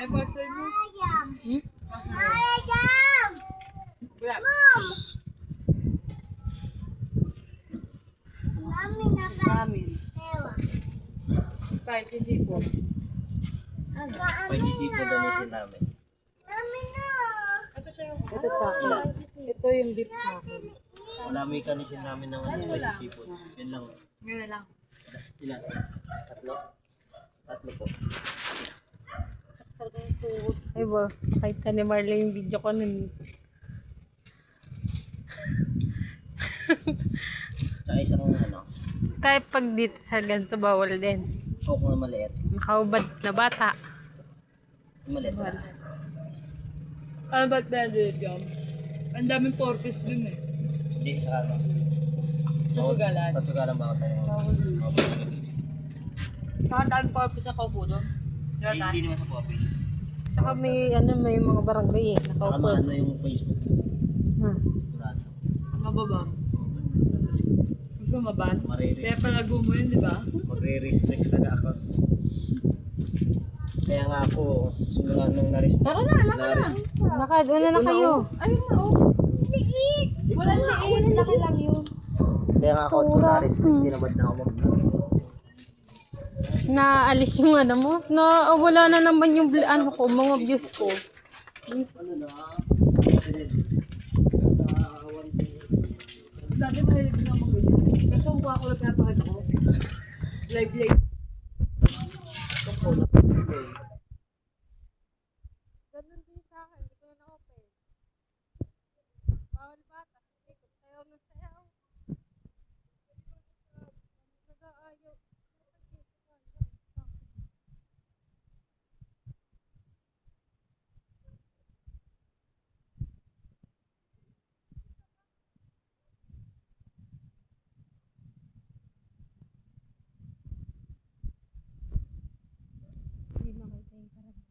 Ay, birthday mo. Hmm? Wala. Ramen. Spicy seafood. Spicy seafood ang isin namin. Ito siya yung... Ito sa akin. Ito yung beef sa akin. Wala may kanisin namin ng spicy seafood. Yan lang. Ngayon na lang. Ilan? Tatlo? Tatlo po. Ay ba, nakita ni Marlene yung video ko nun. Tsaka isang ano, Kahit pag dito sa ganito, bawal din. coke na maliit. Nakaubad na bata. Maliit na. Ano ba't pwede yun? Ang daming porpoise dun eh. Hindi, sa ano. Sa sugalan. Sa sugalan ba ako tayo? Saka daming porpoise na kaupo doon. Diba tayo? Hindi naman sa office. Tsaka may mga barangay eh. Saka Nakaupad. maano yung Facebook. Hmm. Sigurado. Mababa. Gusto mo maban? Kaya Marirestrict. palago mo yun, di ba? Magre-restrict na ako. Kaya nga ako, simula nung na-restrict. Tara na, laka na. Una na kayo. Ayun na, oh. Liit! Wala liit. Laki lang yun. Kaya nga ako, kung na-restrict, hindi naman na ako Naalis yung ano mo. Na, wala na naman yung ano ko, mga views ko. ano na, Dati mahilig na ako mag-ganyan. Kasi kung ako lang pinapakita ko. Live. Ganun din sa akin, hindi ko na na-open. Bawal bata, sayaw na sayaw. Nag-aayaw. Hindi makita yung karagdagan.